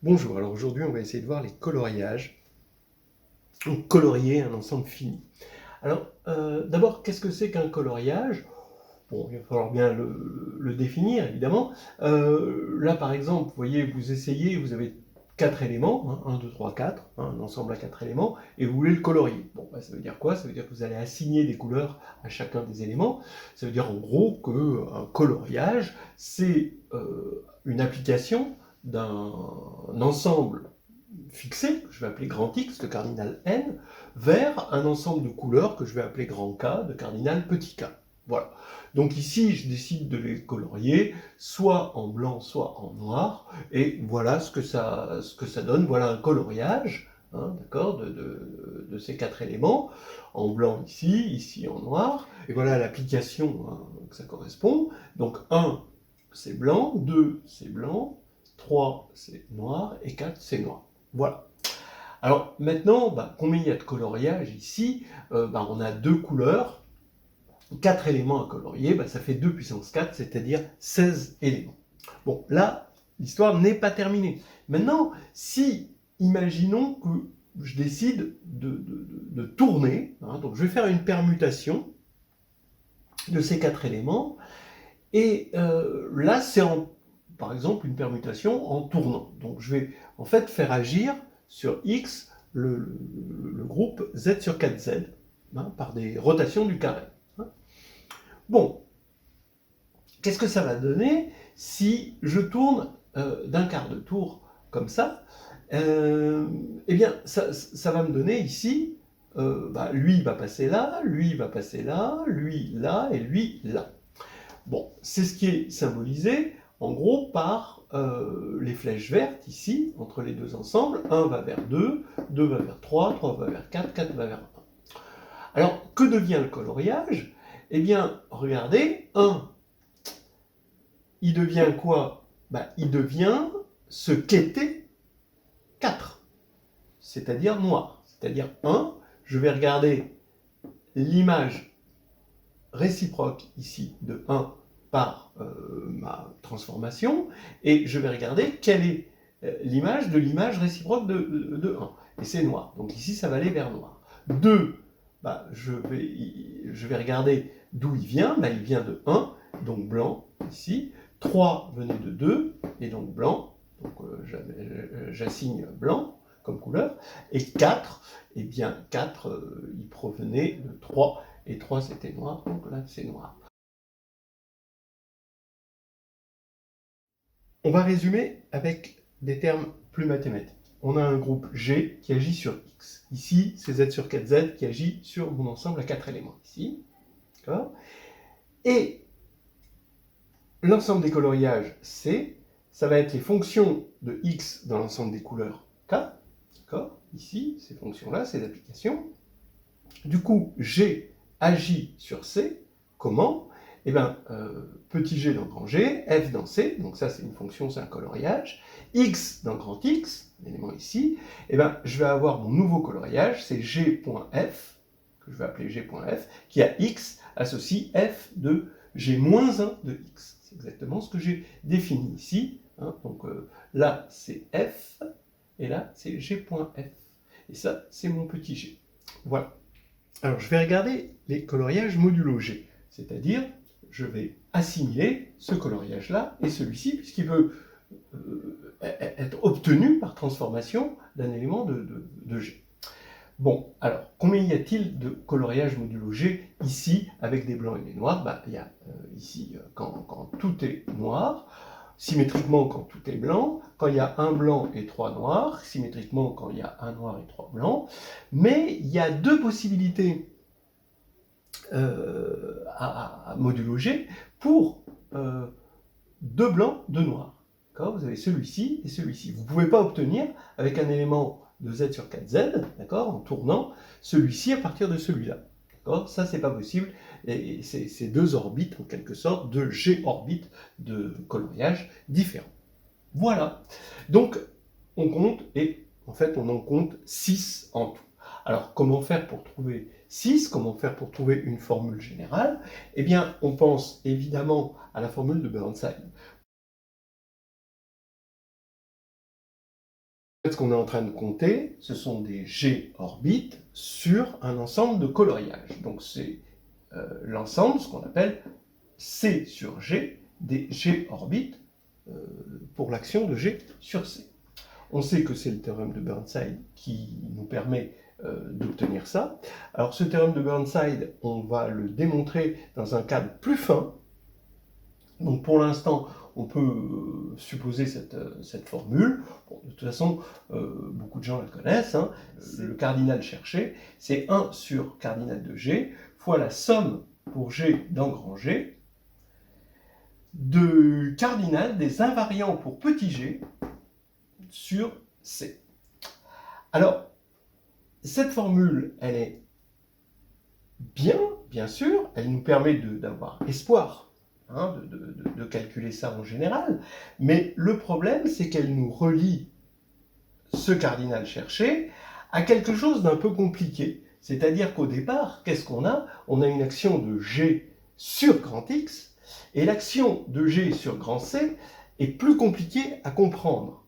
Bonjour, alors aujourd'hui on va essayer de voir les coloriages, donc colorier un ensemble fini. Alors d'abord, qu'est-ce que c'est qu'un coloriage? Bon, il va falloir bien le définir évidemment. Là par exemple, vous voyez, vous essayez, vous avez 4 éléments, hein, 1, 2, 3, 4, un ensemble à 4 éléments, et vous voulez le colorier. Bon, bah, ça veut dire quoi? Ça veut dire que vous allez assigner des couleurs à chacun des éléments. Ça veut dire en gros qu'un coloriage, c'est une application d'un ensemble fixé, que je vais appeler grand X de cardinal N, vers un ensemble de couleurs que je vais appeler grand K de cardinal petit k. Voilà. Donc ici, je décide de les colorier, soit en blanc, soit en noir, et voilà ce que ça donne. Voilà un coloriage, hein, d'accord, de ces 4 éléments, en blanc ici, ici en noir, et voilà l'application, hein, que ça correspond. Donc 1, c'est blanc, 2, c'est blanc, 3, c'est noir, et 4, c'est noir. Voilà. Alors maintenant, combien il y a de coloriage ici? On a 2 couleurs, 4 éléments à colorier, ça fait 2 puissance 4, c'est-à-dire 16 éléments. Bon, là, l'histoire n'est pas terminée. Maintenant, si, imaginons que je décide de tourner, hein, donc je vais faire une permutation de ces 4 éléments, et là, c'est par exemple une permutation en tournant. Donc je vais en fait faire agir sur X le groupe Z sur 4Z, hein, par des rotations du carré. Hein. Bon, qu'est-ce que ça va donner si je tourne d'un quart de tour comme ça? Eh bien, ça va me donner ici, lui va passer là, lui va passer là, lui là, et lui là. Bon, c'est ce qui est symbolisé, en gros, par les flèches vertes, ici, entre les deux ensembles. 1 va vers 2, 2 va vers 3, 3 va vers 4, 4 va vers 1. Alors, que devient le coloriage? Eh bien, regardez, 1, il devient quoi? Il devient ce qu'était 4, c'est-à-dire noir. C'est-à-dire 1, je vais regarder l'image réciproque ici de 1 par ma transformation, et je vais regarder quelle est l'image de l'image réciproque de 1. Et c'est noir. Donc ici, ça va aller vers noir. 2, je vais regarder d'où il vient. Il vient de 1, donc blanc, ici. 3 venait de 2, et donc blanc. Donc j'assigne blanc comme couleur. Et 4, eh bien 4, il provenait de 3. Et 3 c'était noir, donc là c'est noir. On va résumer avec des termes plus mathématiques. On a un groupe G qui agit sur X. Ici, c'est Z sur 4Z qui agit sur mon ensemble à 4 éléments. Ici, d'accord. Et l'ensemble des coloriages C, ça va être les fonctions de X dans l'ensemble des couleurs K. D'accord. Ici, ces fonctions-là, ces applications. Du coup, G agit sur C. Comment? Eh bien, petit g dans grand G, f dans C, donc ça c'est une fonction, c'est un coloriage, x dans grand X, l'élément ici, eh bien, je vais avoir mon nouveau coloriage, c'est g.f, que je vais appeler g.f, qui a x associe f de g-1 de x. C'est exactement ce que j'ai défini ici. Hein, donc là, c'est f, et là, c'est g.f. Et ça, c'est mon petit g. Voilà. Alors, je vais regarder les coloriages modulo G, c'est-à-dire, je vais assimiler ce coloriage-là et celui-ci, puisqu'il peut être obtenu par transformation d'un élément de G. Bon, alors, combien y a-t-il de coloriages modulo G ici, avec des blancs et des noirs? Il y a ici, quand tout est noir, symétriquement quand tout est blanc, quand il y a un blanc et 3 noirs, symétriquement quand il y a un noir et 3 blancs, mais il y a 2 possibilités à modulo G pour 2 blancs, 2 noirs. Vous avez celui-ci et celui-ci. Vous ne pouvez pas obtenir, avec un élément de Z sur 4Z, en tournant, celui-ci à partir de celui-là. Ça, c'est pas possible. Et c'est 2 orbites, en quelque sorte, 2 G-orbites de coloriage différents. Voilà. Donc, on compte, et en fait, on en compte 6 en tout. Alors, comment faire pour trouver 6? Comment faire pour trouver une formule générale? Eh bien, on pense évidemment à la formule de Burnside. Ce qu'on est en train de compter, ce sont des G-orbites sur un ensemble de coloriage. Donc c'est l'ensemble, ce qu'on appelle C sur G, des G-orbites pour l'action de G sur C. On sait que c'est le théorème de Burnside qui nous permet d'obtenir ça. Alors ce théorème de Burnside, on va le démontrer dans un cadre plus fin. Donc pour l'instant, on peut supposer cette formule. Bon, de toute façon, beaucoup de gens la connaissent. Hein. Le cardinal cherché, c'est 1 sur cardinal de G fois la somme pour G dans grand G de cardinal des invariants pour petit g sur C. Alors, cette formule, elle est bien sûr, elle nous permet d'avoir espoir hein, de calculer ça en général, mais le problème, c'est qu'elle nous relie ce cardinal cherché à quelque chose d'un peu compliqué. C'est-à-dire qu'au départ, qu'est-ce qu'on a? On a une action de G sur grand X, et l'action de G sur grand C est plus compliquée à comprendre.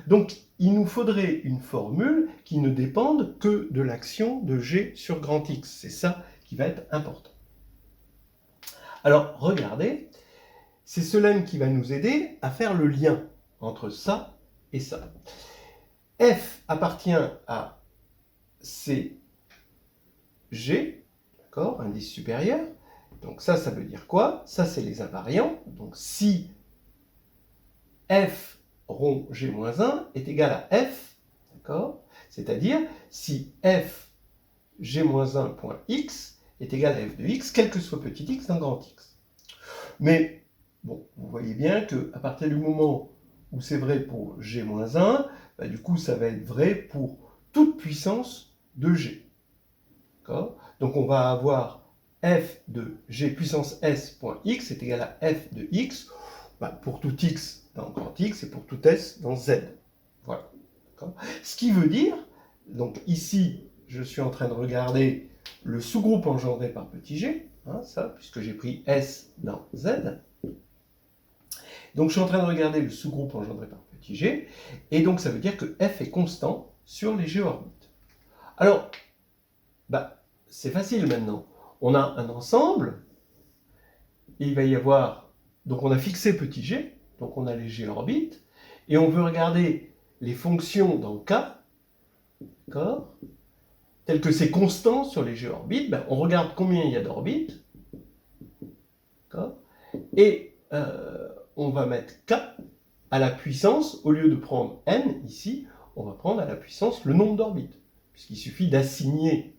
Donc, il nous faudrait une formule qui ne dépende que de l'action de G sur grand X. C'est ça qui va être important. Alors, regardez, c'est ce lemme qui va nous aider à faire le lien entre ça et ça. F appartient à CG, d'accord, indice supérieur. Donc ça veut dire quoi? Ça, c'est les invariants. Donc si f rond g-1 est égal à f, d'accord, c'est-à-dire si f g-1.x est égal à f de x, quel que soit petit x dans grand X. Mais, bon, vous voyez bien qu'à partir du moment où c'est vrai pour g-1, bah, du coup, ça va être vrai pour toute puissance de g. Donc on va avoir f de g puissance s.x est égal à f de x pour tout x dans grand X et pour tout s dans z. Voilà. Ce qui veut dire, donc ici, je suis en train de regarder le sous-groupe engendré par petit g, hein, ça, puisque j'ai pris s dans z. Donc je suis en train de regarder le sous-groupe engendré par petit g, et donc ça veut dire que f est constant sur les g-orbites. Alors, c'est facile maintenant. On a un ensemble, et il va y avoir, donc on a fixé petit g, donc on a les g-orbites, et on veut regarder les fonctions dans K, d'accord, tel que c'est constant sur les g-orbites, on regarde combien il y a d'orbites, et on va mettre K à la puissance, au lieu de prendre n ici, on va prendre à la puissance le nombre d'orbites, puisqu'il suffit d'assigner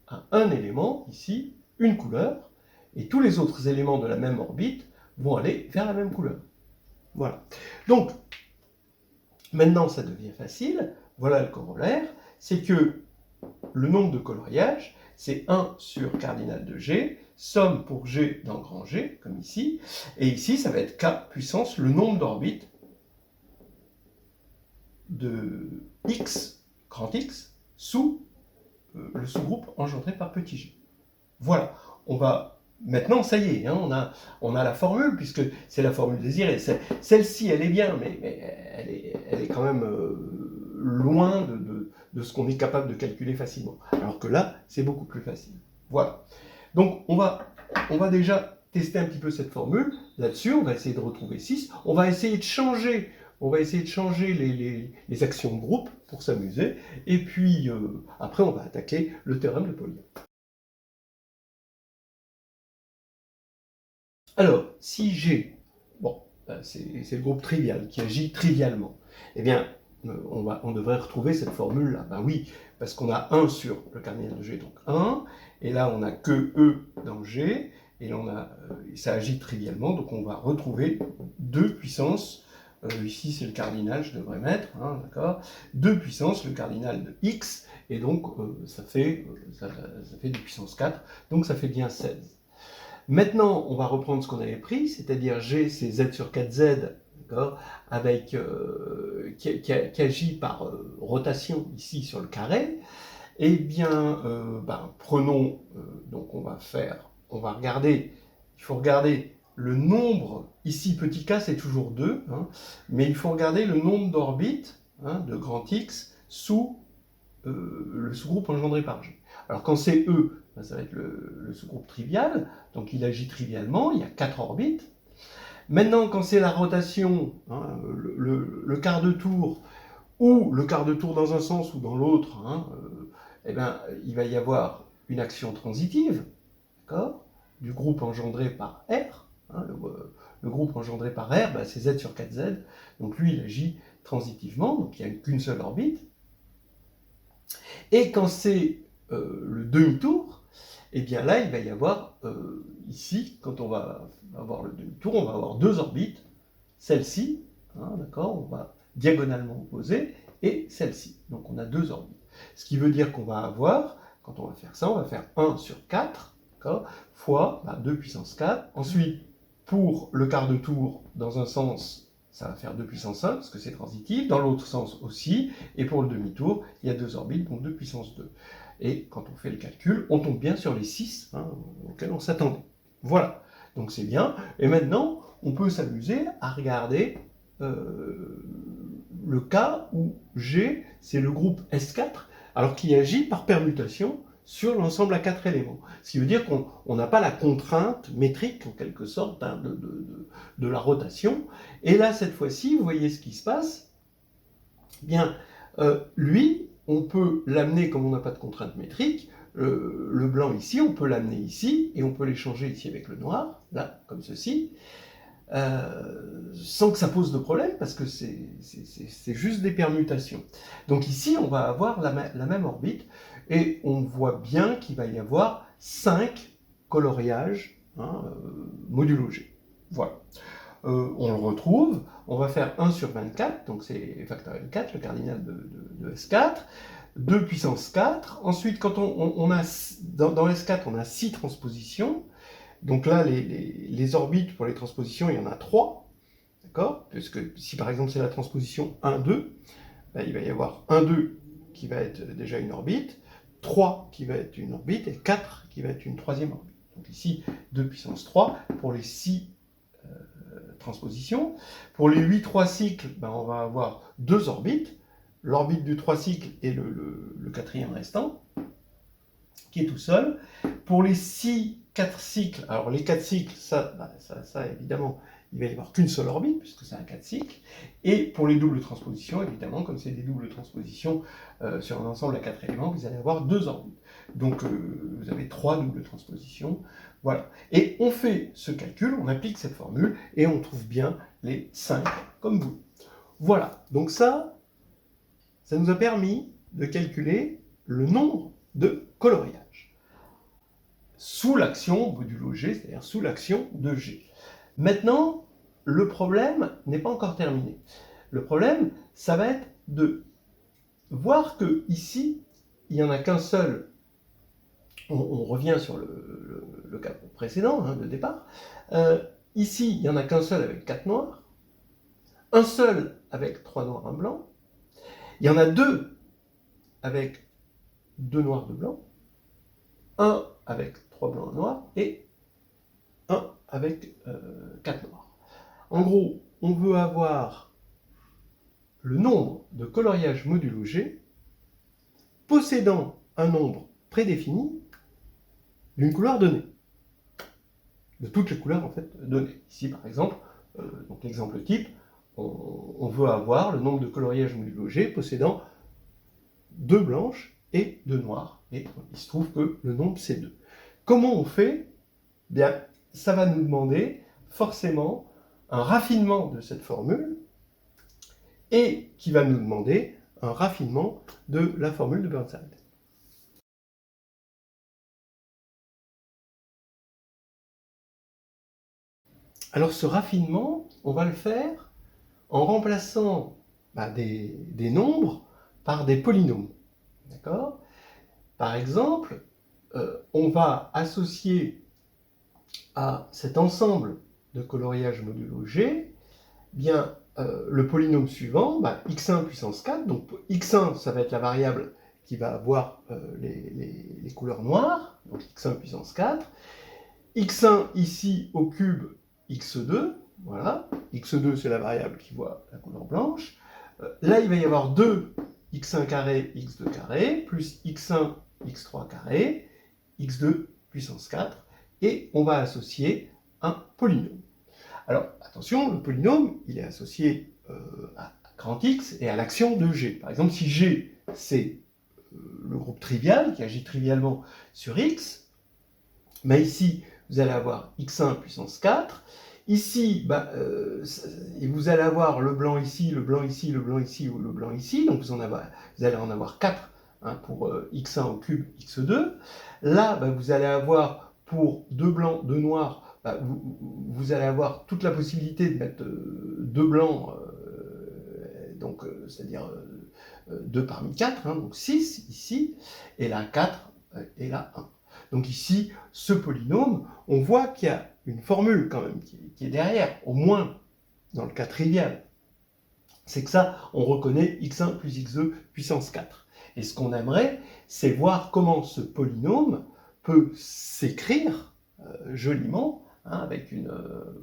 à un élément, ici, une couleur, et tous les autres éléments de la même orbite vont aller vers la même couleur. Voilà. Donc, maintenant ça devient facile, voilà le corollaire, c'est que le nombre de coloriages, c'est 1 sur cardinal de G, somme pour G dans grand G, comme ici, et ici ça va être K puissance le nombre d'orbites de X, grand X, sous le sous-groupe engendré par petit g. Voilà, on va maintenant, ça y est, hein, on a la formule, puisque c'est la formule désirée. Celle-ci, elle est bien, mais elle est quand même loin de ce qu'on est capable de calculer facilement. Alors que là, c'est beaucoup plus facile. Voilà. Donc, on va déjà tester un petit peu cette formule. Là-dessus, on va essayer de retrouver 6. On va essayer de changer les actions de groupe pour s'amuser. Et puis, après, on va attaquer le théorème de Pauli. Alors, si G, bon, c'est le groupe trivial qui agit trivialement, eh bien, on devrait retrouver cette formule-là. Ben oui, parce qu'on a 1 sur le cardinal de G, donc 1, et là on n'a que E dans G, et là ça agit trivialement, donc on va retrouver 2 puissance, ici c'est le cardinal, je devrais mettre, hein, d'accord, 2 puissance le cardinal de X, et donc ça fait du puissance 4, donc ça fait bien 16. Maintenant, on va reprendre ce qu'on avait pris, c'est-à-dire G, c'est Z sur 4Z, avec, qui agit par rotation ici sur le carré. Eh bien, prenons, donc on va regarder, il faut regarder le nombre, ici petit k c'est toujours 2, hein, mais il faut regarder le nombre d'orbites hein, de grand X sous le sous-groupe engendré par G. Alors quand c'est E, ben, ça va être le sous-groupe trivial, donc il agit trivialement, il y a 4 orbites. Maintenant, quand c'est la rotation, hein, le quart de tour, ou le quart de tour dans un sens ou dans l'autre, hein, eh ben, il va y avoir une action transitive, d'accord, du groupe engendré par R. Hein, le groupe engendré par R, ben, c'est Z sur 4Z, donc lui il agit transitivement, donc il n'y a qu'une seule orbite. Et quand c'est le demi-tour, et bien là, il va y avoir, ici, quand on va avoir le demi-tour, on va avoir 2 orbites, celle-ci, hein, d'accord, on va diagonalement opposer, et celle-ci. Donc on a 2 orbites. Ce qui veut dire qu'on va avoir, quand on va faire ça, on va faire 1 sur 4, d'accord, fois 2 puissance 4. Ensuite, pour le quart de tour, dans un sens, ça va faire 2 puissance 1, parce que c'est transitif, dans l'autre sens aussi, et pour le demi-tour, il y a 2 orbites, donc 2 puissance 2. Et quand on fait le calcul, on tombe bien sur les 6 hein, auxquels on s'attendait. Voilà, donc c'est bien. Et maintenant, on peut s'amuser à regarder le cas où G, c'est le groupe S4, alors qui agit par permutation sur l'ensemble à 4 éléments. Ce qui veut dire qu'on n'a pas la contrainte métrique, en quelque sorte, hein, de la rotation. Et là, cette fois-ci, vous voyez ce qui se passe. Bien, lui, on peut l'amener, comme on n'a pas de contrainte métrique, le blanc ici, on peut l'amener ici, et on peut l'échanger ici avec le noir, là, comme ceci, sans que ça pose de problème, parce que c'est juste des permutations. Donc ici, on va avoir la même orbite, et on voit bien qu'il va y avoir 5 coloriages hein, modulo G. Voilà. On le retrouve, on va faire 1 sur 24, donc c'est factoriel 4, le cardinal de S4, 2 puissance 4. Ensuite, quand on a, dans S4, on a 6 transpositions. Donc là, les orbites pour les transpositions, il y en a 3. D'accord? Puisque si par exemple c'est la transposition 1, 2, ben, il va y avoir 1, 2 qui va être déjà une orbite, 3 qui va être une orbite, et 4 qui va être une troisième orbite. Donc ici, 2 puissance 3 pour les 6 transpositions. Pour les 8 3 cycles, ben, on va avoir 2 orbites, l'orbite du 3 cycles et le quatrième restant, qui est tout seul. Pour les 4 cycles, alors les 4 cycles, ça évidemment, il va y avoir qu'une seule orbite, puisque c'est un 4 cycles. Et pour les doubles transpositions, évidemment, comme c'est des doubles transpositions sur un ensemble à 4 éléments, vous allez avoir 2 orbites. Donc vous avez 3 doubles transpositions. Voilà. Et on fait ce calcul, on applique cette formule, et on trouve bien les 5 comme vous. Voilà. Donc ça nous a permis de calculer le nombre de coloriages sous l'action modulo G, c'est-à-dire sous l'action de G. Maintenant, le problème n'est pas encore terminé. Le problème, ça va être de voir que ici, il n'y en a qu'un seul. On revient sur le cas précédent, hein, de départ. Ici, il n'y en a qu'un seul avec 4 noirs, un seul avec 3 noirs, 1 blanc. Il y en a 2 avec 2 noirs, 2 blancs, un avec 3 blancs, 1 noir, et un avec 4 noirs. En gros, on veut avoir le nombre de coloriages modulo G possédant un nombre prédéfini d'une couleur donnée. De toutes les couleurs en fait données. Ici par exemple, donc l'exemple type, on veut avoir le nombre de coloriages modulo G possédant 2 blanches et 2 noires. Et il se trouve que le nombre c'est 2. Comment on fait? Bien, ça va nous demander forcément un raffinement de cette formule et qui va nous demander un raffinement de la formule de Burnside. Alors ce raffinement, on va le faire en remplaçant des nombres par des polynômes. D'accord? Par exemple, on va associer à cet ensemble de coloriage modulo G, bien le polynôme suivant, x1 puissance 4, donc x1 ça va être la variable qui va avoir les couleurs noires, donc x1 puissance 4, x1 ici au cube x2, voilà, x2 c'est la variable qui voit la couleur blanche, Là, il va y avoir 2 x1 carré, x2 carré, plus x1, x3 carré, x2 puissance 4, et on va associer un polynôme. Alors, attention, le polynôme, il est associé à grand X et à l'action de G. Par exemple, si G, c'est le groupe trivial qui agit trivialement sur X, mais ici, vous allez avoir x1 puissance 4. Ici, vous allez avoir le blanc ici, le blanc ici, le blanc ici ou le blanc ici. Donc vous allez en avoir 4 pour x1 au cube, x2. Là, vous allez avoir pour 2 blancs, 2 noirs, vous allez avoir toute la possibilité de mettre 2 blancs, c'est-à-dire 2 parmi 4, donc 6 ici, et là 4, et là 1. Donc ici, ce polynôme, on voit qu'il y a une formule quand même qui est derrière, au moins dans le cas trivial. C'est que ça, on reconnaît x1 plus x2 puissance 4. Et ce qu'on aimerait, c'est voir comment ce polynôme peut s'écrire joliment,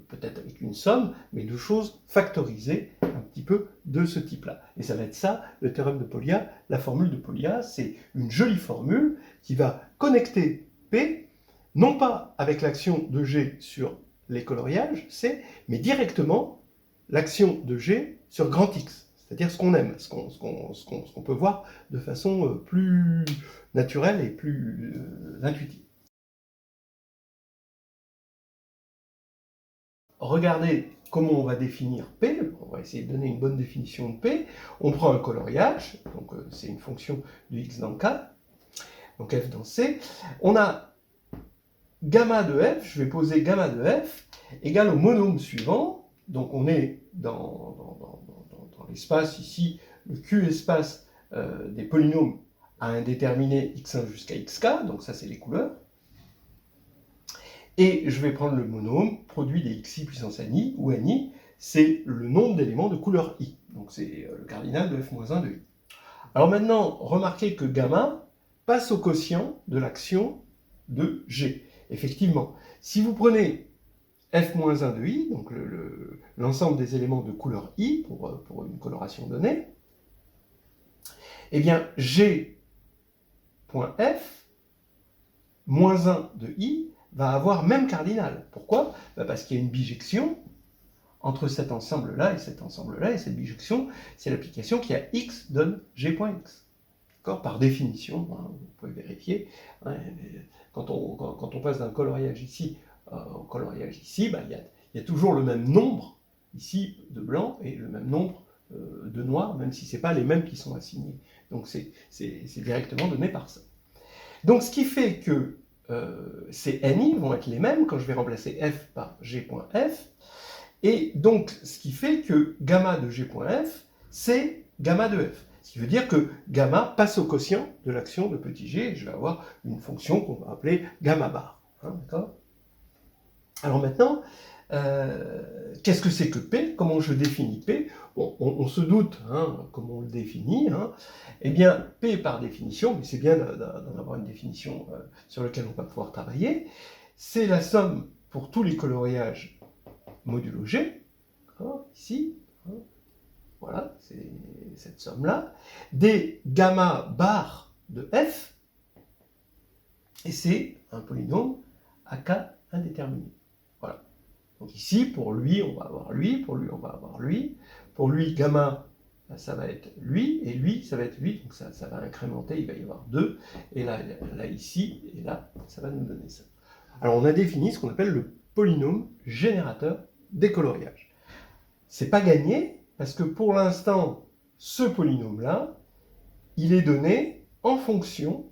peut-être avec une somme, mais de choses factorisées un petit peu de ce type-là. Et ça va être ça, le théorème de Polya. La formule de Polya, c'est une jolie formule qui va connecter P, non pas avec l'action de G sur les coloriages, C, mais directement l'action de G sur grand X, c'est-à-dire ce qu'on aime, ce qu'on peut voir de façon plus naturelle et plus intuitive. Regardez comment on va définir P, on va essayer de donner une bonne définition de P. On prend un coloriage, donc c'est une fonction de x dans K, donc f dans C. On a gamma de f, je vais poser gamma de f, égale au monôme suivant, donc on est dans l'espace ici, le Q espace des polynômes à un déterminé x1 jusqu'à xk, donc ça c'est les couleurs. Et je vais prendre le monôme, produit des xi puissance ni, où ni, c'est le nombre d'éléments de couleur i. Donc c'est le cardinal de f-1 de i. Alors maintenant, remarquez que gamma passe au quotient de l'action de g. Effectivement, si vous prenez f-1 de i, donc l'ensemble des éléments de couleur i, pour une coloration donnée, eh bien g.f, moins 1 de i, va avoir même cardinal. Pourquoi? Parce qu'il y a une bijection entre cet ensemble-là et cet ensemble-là, et cette bijection, c'est l'application qui a x donne g.x. Par définition, vous pouvez vérifier, quand on passe d'un coloriage ici au coloriage ici, il y a toujours le même nombre ici de blanc et le même nombre de noir, même si ce n'est pas les mêmes qui sont assignés. Donc c'est directement donné par ça. Donc ce qui fait que ces ni vont être les mêmes quand je vais remplacer f par g.f, et donc ce qui fait que gamma de g.f, c'est gamma de f. Ce qui veut dire que gamma passe au quotient de l'action de petit g, et je vais avoir une fonction qu'on va appeler gamma bar. D'accord ? Alors maintenant, qu'est-ce que c'est que P? Comment je définis P? Bon, on se doute comment on le définit. Eh bien, P par définition, mais c'est bien d'en avoir une définition sur laquelle on va pouvoir travailler, c'est la somme pour tous les coloriages modulo G, ici, voilà, c'est cette somme-là, des gamma bar de F, et c'est un polynôme à K indéterminé. Voilà. Donc ici, pour lui, on va avoir lui, pour lui, on va avoir lui. Pour lui, gamma, ça va être lui, et lui, ça va être lui, donc ça va incrémenter, il va y avoir 2, et là ici, et là, ça va nous donner ça. Alors on a défini ce qu'on appelle le polynôme générateur des coloriages. C'est pas gagné, parce que pour l'instant, ce polynôme-là, il est donné en fonction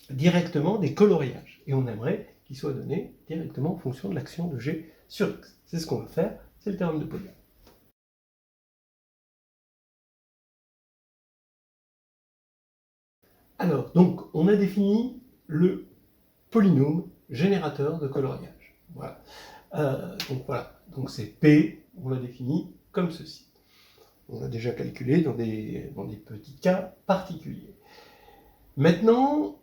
directement des coloriages, et on aimerait qu'il soit donné directement en fonction de l'action de G sur X. C'est ce qu'on va faire, c'est le théorème de Polya. Alors, donc, on a défini le polynôme générateur de coloriage. Voilà. Donc c'est P, on l'a défini comme ceci. On l'a déjà calculé dans des petits cas particuliers. Maintenant,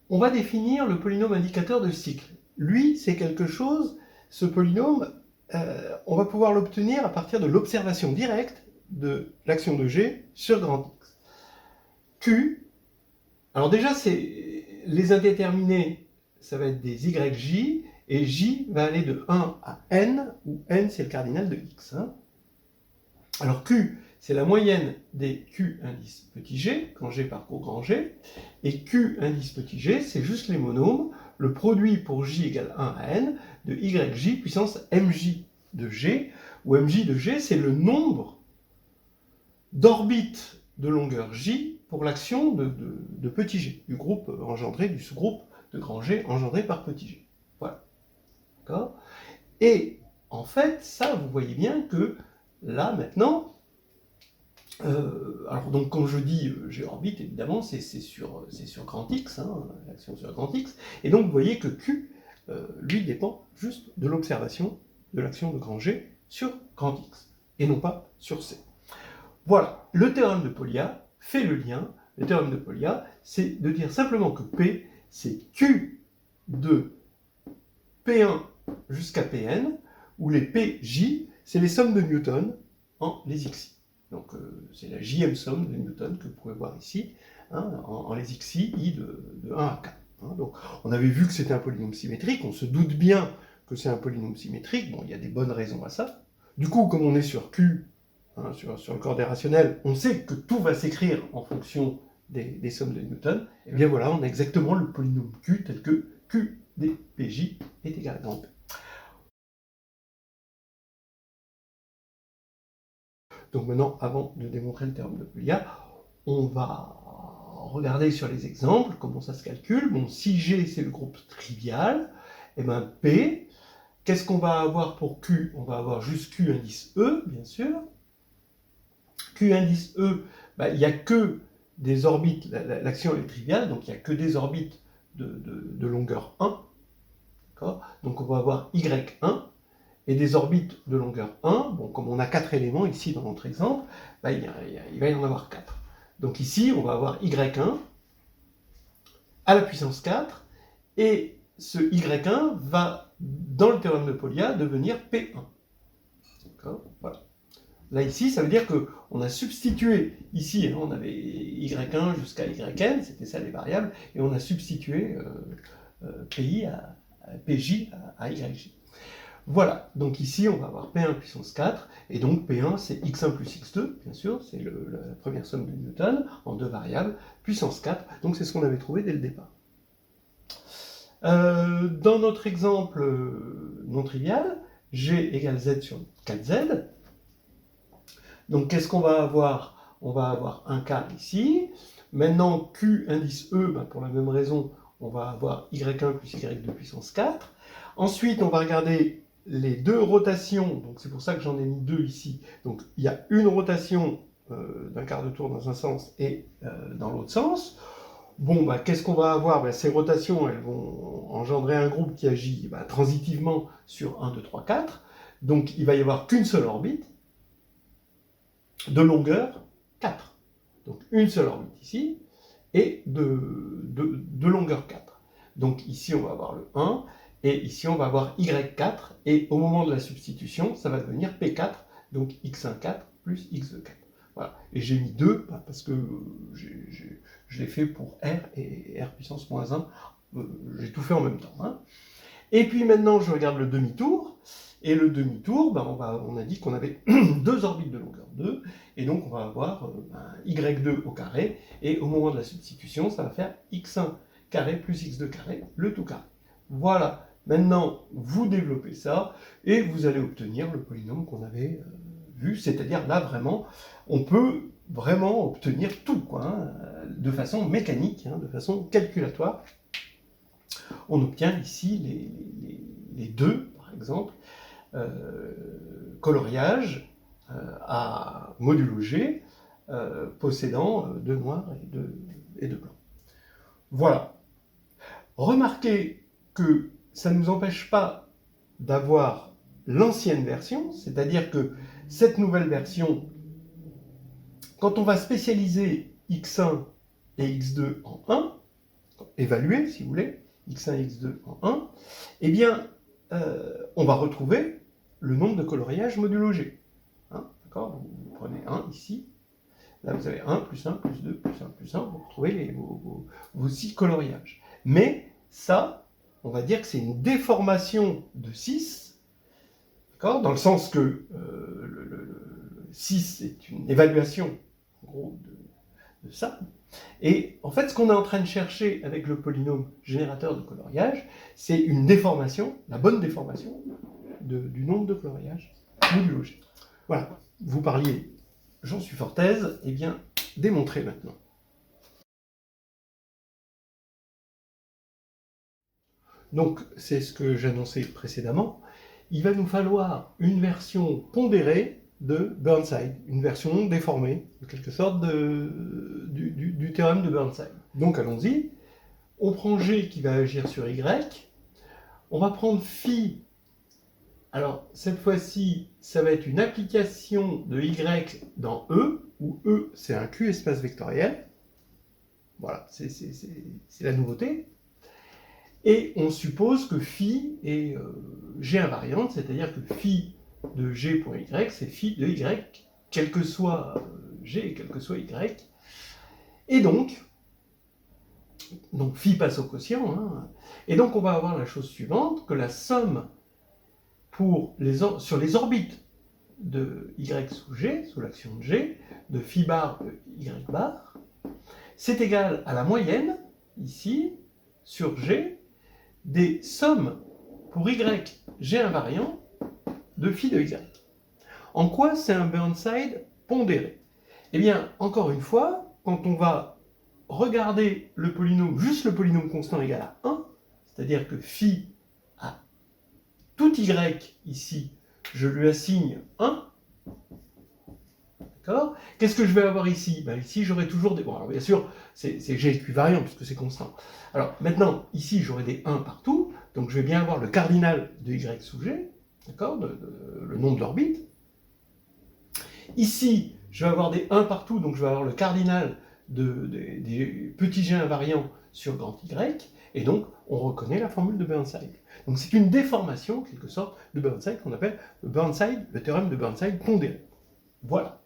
on va définir le polynôme indicateur de cycle. Lui, c'est quelque chose, ce polynôme, on va pouvoir l'obtenir à partir de l'observation directe de l'action de G sur grand X. Q, alors déjà, les indéterminés, ça va être des YJ, et J va aller de 1 à N, où N, c'est le cardinal de X. Hein. Alors Q, c'est la moyenne des Q indice petit g, quand G parcourt grand G, et Q indice petit g, c'est juste les monômes, le produit pour J égale 1 à N, de YJ puissance MJ de G, où MJ de G, c'est le nombre d'orbites de longueur J pour l'action de petit g, du groupe engendré, du sous-groupe de grand G engendré par petit g. Voilà. D'accord ? Et en fait, ça, vous voyez bien que là, maintenant, alors donc quand je dis G orbite, évidemment, c'est sur grand X, hein, l'action sur grand X, et donc vous voyez que Q, lui, dépend juste de l'observation de l'action de grand G sur grand X, et non pas sur C. Voilà, le théorème de Polya fait le lien. Le théorème de Polya, c'est de dire simplement que P, c'est Q de P1 jusqu'à Pn, où les PJ, c'est les sommes de Newton en les xi. Donc c'est la jm somme de Newton que vous pouvez voir ici, hein, en les xi, i de 1 à k. Hein. Donc on avait vu que c'était un polynôme symétrique, on se doute bien que c'est un polynôme symétrique, bon, il y a des bonnes raisons à ça. Du coup, comme on est sur Q, hein, sur le coordonné rationnel, on sait que tout va s'écrire en fonction des sommes de Newton, et bien voilà, on a exactement le polynôme Q tel que Q des PJ est égal à grand P. Donc maintenant, avant de démontrer le théorème de Polya, on va regarder sur les exemples comment ça se calcule. Bon, si G c'est le groupe trivial, et bien P, qu'est-ce qu'on va avoir pour Q? On va avoir juste Q indice E, bien sûr. Q indice E, il n'y a que des orbites, l'action est triviale, donc il n'y a que des orbites de longueur 1. Donc on va avoir Y1, et des orbites de longueur 1, bon, comme on a 4 éléments ici dans notre exemple, il va y en avoir 4. Donc ici, on va avoir Y1 à la puissance 4, et ce Y1 va, dans le théorème de Polya, devenir P1. D'accord ? Voilà. Là, ici, ça veut dire qu'on a substitué, ici, hein, on avait Y1 jusqu'à Yn, c'était ça les variables, et on a substitué PJ à YJ. Voilà, donc ici on va avoir P1 puissance 4, et donc P1 c'est x1 plus x2, bien sûr, c'est la première somme de Newton, en deux variables, puissance 4, donc c'est ce qu'on avait trouvé dès le départ. Dans notre exemple non trivial, G égale Z sur 4Z, donc qu'est-ce qu'on va avoir? On va avoir un K ici, maintenant Q indice E, pour la même raison, on va avoir Y1 plus Y2 puissance 4, ensuite on va regarder les deux rotations, donc c'est pour ça que j'en ai mis deux ici. Donc il y a une rotation d'un quart de tour dans un sens et dans l'autre sens. Bon, qu'est-ce qu'on va avoir? Ces rotations, elles vont engendrer un groupe qui agit transitivement sur 1, 2, 3, 4. Donc il va y avoir qu'une seule orbite de longueur 4. Donc une seule orbite ici et de longueur 4. Donc ici on va avoir le 1. Et ici, on va avoir Y4, et au moment de la substitution, ça va devenir P4, donc X14 plus X24. Voilà. Et j'ai mis 2, parce que je l'ai fait pour R et R puissance moins 1. J'ai tout fait en même temps. Hein. Et puis maintenant, je regarde le demi-tour. Et le demi-tour, on a dit qu'on avait deux orbites de longueur 2, et donc on va avoir Y2 au carré, et au moment de la substitution, ça va faire X1 carré plus X2 carré, le tout carré. Voilà. Maintenant, vous développez ça, et vous allez obtenir le polynôme qu'on avait vu, c'est-à-dire là, vraiment, on peut vraiment obtenir tout, de façon mécanique, de façon calculatoire. On obtient ici les deux, par exemple, coloriages à modulo G, possédant deux noirs et deux blancs. Voilà. Remarquez que ça ne nous empêche pas d'avoir l'ancienne version, c'est-à-dire que cette nouvelle version, quand on va spécialiser x1 et x2 en 1, évaluer si vous voulez, x1 et x2 en 1, eh bien, on va retrouver le nombre de coloriages modulo G. D'accord? Vous prenez 1 ici. Là, vous avez 1, plus 1, plus 2, plus 1, plus 1. Vous retrouvez vos 6 coloriages. Mais ça, on va dire que c'est une déformation de 6, d'accord? Dans le sens que le 6 est une évaluation, en gros, de ça. Et en fait, ce qu'on est en train de chercher avec le polynôme générateur de coloriage, c'est une déformation, la bonne déformation du nombre de coloriages ou du logis. Voilà, vous parliez, j'en suis fort aise, et bien démontrez maintenant. Donc, c'est ce que j'annonçais précédemment. Il va nous falloir une version pondérée de Burnside, une version déformée, en quelque sorte, du théorème de Burnside. Donc, allons-y. On prend G qui va agir sur Y. On va prendre phi. Alors, cette fois-ci, ça va être une application de Y dans E, où E, c'est un Q espace vectoriel. Voilà, c'est la nouveauté. Et on suppose que phi est G invariante, c'est-à-dire que phi de G.Y, c'est phi de Y, quel que soit G et quel que soit Y. Et donc phi passe au quotient, hein, et donc on va avoir la chose suivante, que la somme sur les orbites de Y sous G, sous l'action de G, de phi bar de Y bar, c'est égal à la moyenne, ici, sur G, des sommes pour Y G invariant de phi de Y. En quoi c'est un Burnside pondéré? Eh bien, encore une fois, quand on va regarder le polynôme, juste le polynôme constant égal à 1, c'est-à-dire que phi à tout Y ici, je lui assigne 1, d'accord? Qu'est-ce que je vais avoir ici? Ben, ici, j'aurai toujours des... Bon, alors bien sûr, c'est G équivariant, puisque c'est constant. Alors, maintenant, ici, j'aurai des 1 partout, donc je vais bien avoir le cardinal de Y sous G, d'accord? Le nombre d'orbites. Ici, je vais avoir des 1 partout, donc je vais avoir le cardinal des petits G invariants sur grand Y, et donc on reconnaît la formule de Burnside. Donc c'est une déformation, en quelque sorte, de Burnside qu'on appelle le théorème de Burnside pondéré. Voilà.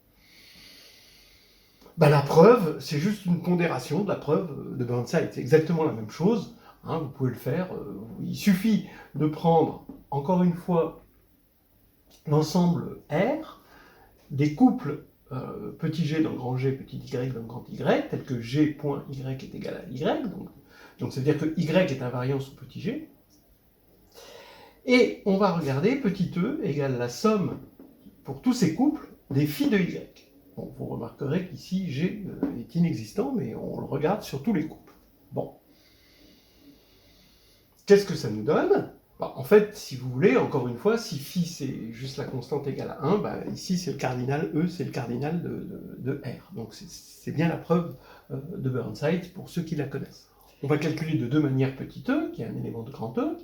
Ben, la preuve, c'est juste une pondération de la preuve de Burnside. C'est exactement la même chose, hein, vous pouvez le faire. Il suffit de prendre, encore une fois, l'ensemble R, des couples petit g dans grand G, petit y dans grand y, tel que g.y est égal à y, donc ça veut dire que y est invariant sur petit g, et on va regarder petit e égale la somme pour tous ces couples des phi de y. Bon, vous remarquerez qu'ici g est inexistant, mais on le regarde sur tous les couples. Bon. Qu'est-ce que ça nous donne? Bah, en fait, si vous voulez, encore une fois, si phi c'est juste la constante égale à 1, bah, ici c'est le cardinal, E c'est le cardinal de R. Donc c'est bien la preuve de Burnside pour ceux qui la connaissent. On va calculer de deux manières petit e, qui est un élément de grand E.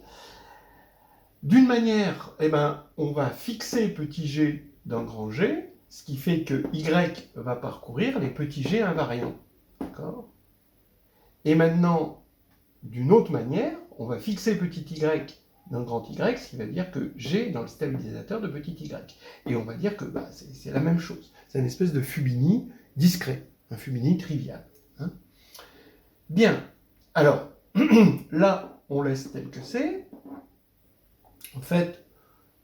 D'une manière, eh ben, on va fixer petit g dans grand G, ce qui fait que Y va parcourir les petits g invariants. D'accord? Et maintenant, d'une autre manière, on va fixer petit y dans grand Y, ce qui va dire que G est dans le stabilisateur de petit y. Et on va dire que bah, c'est la même chose. C'est une espèce de Fubini discret, un Fubini trivial. Hein. Bien, alors, là, on laisse tel que c'est. En fait,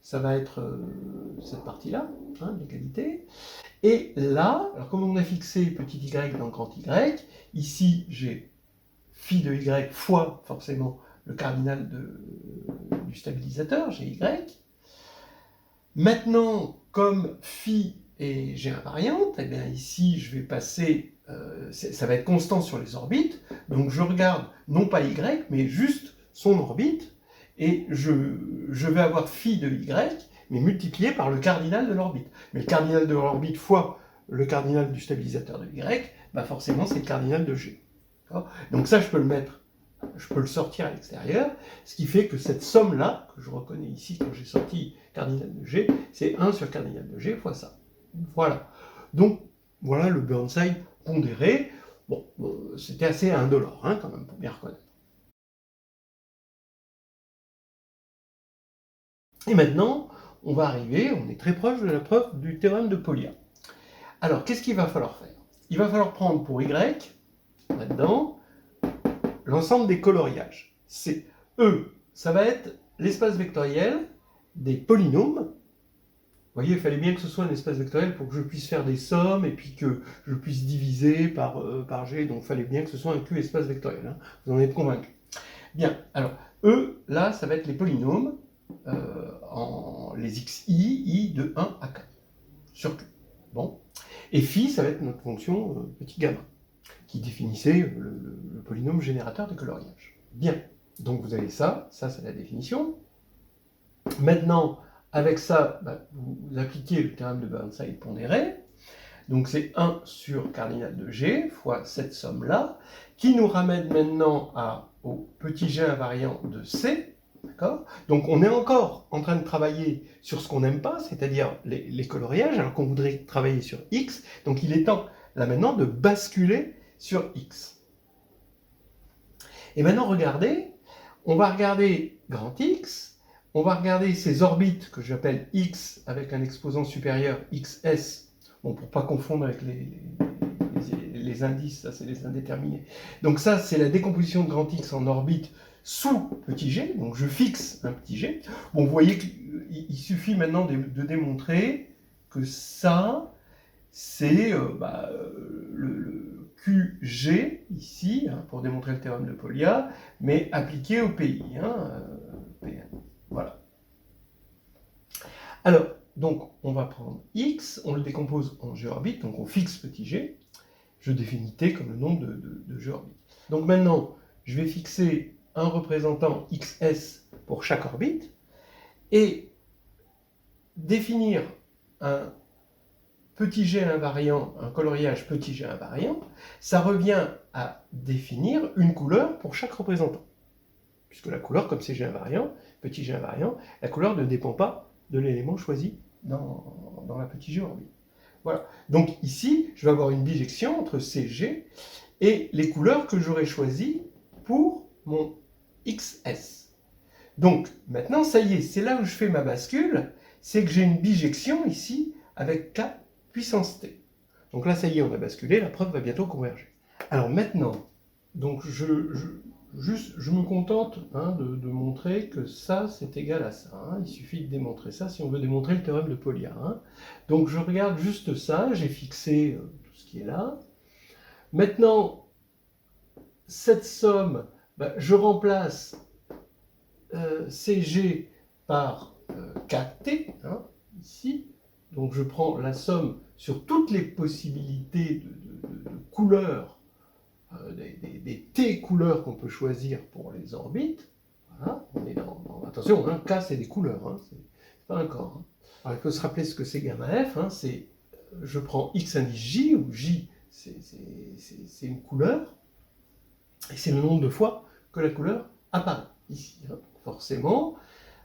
ça va être cette partie-là, hein, l'égalité. Et là, alors comme on a fixé petit y dans grand Y, ici, j'ai phi de y fois, forcément, le cardinal du stabilisateur, Gy. Maintenant, comme phi est G invariante, eh bien ici, je vais passer, ça va être constant sur les orbites, donc je regarde non pas y, mais juste son orbite, et je vais avoir phi de y, mais multiplié par le cardinal de l'orbite. Mais le cardinal de l'orbite fois le cardinal du stabilisateur de y, bah forcément, c'est le cardinal de G. Donc ça, je peux le sortir à l'extérieur, ce qui fait que cette somme-là, que je reconnais ici quand j'ai sorti cardinal de G, c'est 1 sur cardinal de G fois ça. Voilà. Donc, voilà le Burnside pondéré. Bon, c'était assez indolore, hein, quand même, pour bien reconnaître. Et maintenant, on va arriver, on est très proche de la preuve du théorème de Polya. Alors, qu'est-ce qu'il va falloir faire? Il va falloir prendre pour y, là-dedans, l'ensemble des coloriages. C'est E, ça va être l'espace vectoriel des polynômes. Vous voyez, il fallait bien que ce soit un espace vectoriel pour que je puisse faire des sommes et puis que je puisse diviser par G. Donc, il fallait bien que ce soit un Q espace vectoriel. Hein. Vous en êtes convaincu. Bien, alors, E, là, ça va être les polynômes, les xi, i de 1 à k, sur Q. Bon. Et phi, ça va être notre fonction petit gamma, qui définissait le polynôme générateur de coloriage. Bien, donc vous avez ça c'est la définition. Maintenant, avec ça, vous appliquez le théorème de Burnside pondéré. Donc c'est 1 sur cardinal de G fois cette somme-là, qui nous ramène maintenant au petit g invariant de C. D'accord ? Donc on est encore en train de travailler sur ce qu'on n'aime pas, c'est-à-dire les coloriages, alors qu'on voudrait travailler sur X. Donc il est temps, là maintenant, de basculer sur X. Et maintenant, regardez, on va regarder grand X, on va regarder ces orbites que j'appelle X avec un exposant supérieur XS, bon, pour ne pas confondre avec les indices, ça c'est les indéterminés. Donc ça, c'est la décomposition de grand X en orbite sous petit g, donc je fixe un petit g. Bon, vous voyez qu'il suffit maintenant de démontrer que ça, c'est le QG, ici, hein, pour démontrer le théorème de Polya, mais appliqué au PI. Hein, PN. Voilà. Alors, donc, on va prendre X, on le décompose en G orbite, donc on fixe petit g. Je définis T comme le nombre de G orbites. Donc maintenant, je vais fixer un représentant XS pour chaque orbite et définir un petit g invariant, un coloriage petit g invariant, ça revient à définir une couleur pour chaque représentant. Puisque la couleur, comme c'est g invariant, petit g invariant, la couleur ne dépend pas de l'élément choisi dans la petit g orbite. Voilà. Donc ici, je vais avoir une bijection entre CG et les couleurs que j'aurais choisies pour mon XS. Donc maintenant, ça y est, c'est là où je fais ma bascule, c'est que j'ai une bijection ici avec K puissance T. Donc là, ça y est, on a basculé, la preuve va bientôt converger. Alors maintenant, donc je me contente de montrer que ça, c'est égal à ça. Hein. Il suffit de démontrer ça si on veut démontrer le théorème de Polya. Hein. Donc je regarde juste ça, j'ai fixé tout ce qui est là. Maintenant, cette somme, je remplace CG par KT, hein, ici. Donc je prends la somme sur toutes les possibilités de couleurs, des T couleurs qu'on peut choisir pour les orbites. Voilà, on est attention, hein, K c'est des couleurs, hein, c'est pas un corps. Hein. Alors il faut se rappeler ce que c'est gamma F, hein, c'est je prends X indice J, où J c'est une couleur, et c'est le nombre de fois que la couleur apparaît ici. Hein. Forcément,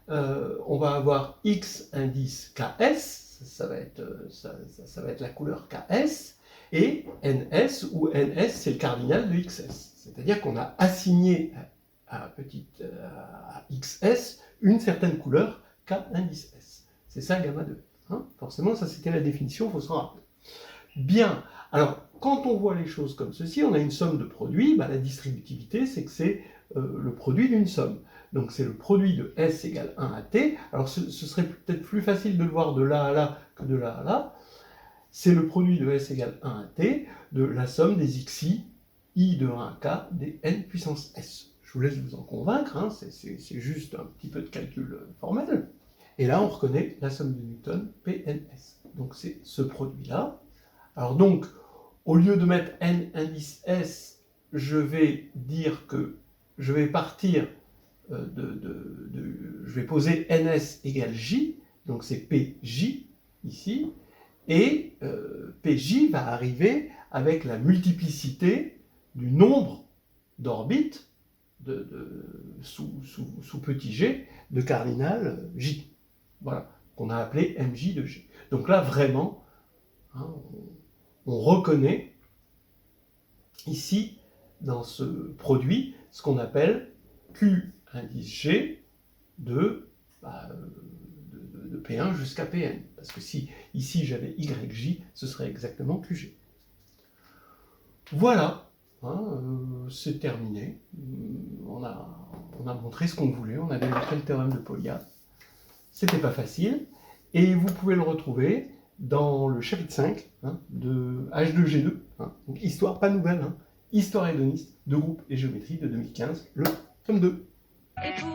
on va avoir X indice KS, ça va être la couleur KS, et NS, où NS c'est le cardinal de XS. C'est-à-dire qu'on a assigné à XS une certaine couleur K indice S. C'est ça gamma 2. Hein. Forcément, ça c'était la définition, il faut s'en rappeler. Bien, alors quand on voit les choses comme ceci, on a une somme de produits, la distributivité c'est que c'est le produit d'une somme. Donc c'est le produit de S égale 1 à T. Alors ce serait peut-être plus facile de le voir de là à là que de là à là. C'est le produit de S égale 1 à T de la somme des xi, i de 1 à k, des n puissance S. Je vous laisse vous en convaincre, hein, c'est juste un petit peu de calcul formel. Et là, on reconnaît la somme de Newton, PNS. Donc c'est ce produit-là. Alors donc, au lieu de mettre n indice S, je vais dire que je vais partir je vais poser ns égale j, donc c'est pj ici, et pj va arriver avec la multiplicité du nombre d'orbites sous petit g de cardinal j, voilà, qu'on a appelé mj de g. Donc là, vraiment, hein, on reconnaît ici, dans ce produit, ce qu'on appelle Q indice G de de P1 jusqu'à Pn. Parce que si ici j'avais YJ, ce serait exactement QG. Voilà, hein, c'est terminé. On a montré ce qu'on voulait, on a démontré le théorème de Polya. C'était pas facile, et vous pouvez le retrouver dans le chapitre 5 hein, de H2G2, hein, donc histoire pas nouvelle, hein, histoire hédoniste de groupe et géométrie de 2015, le tome 2. Et pour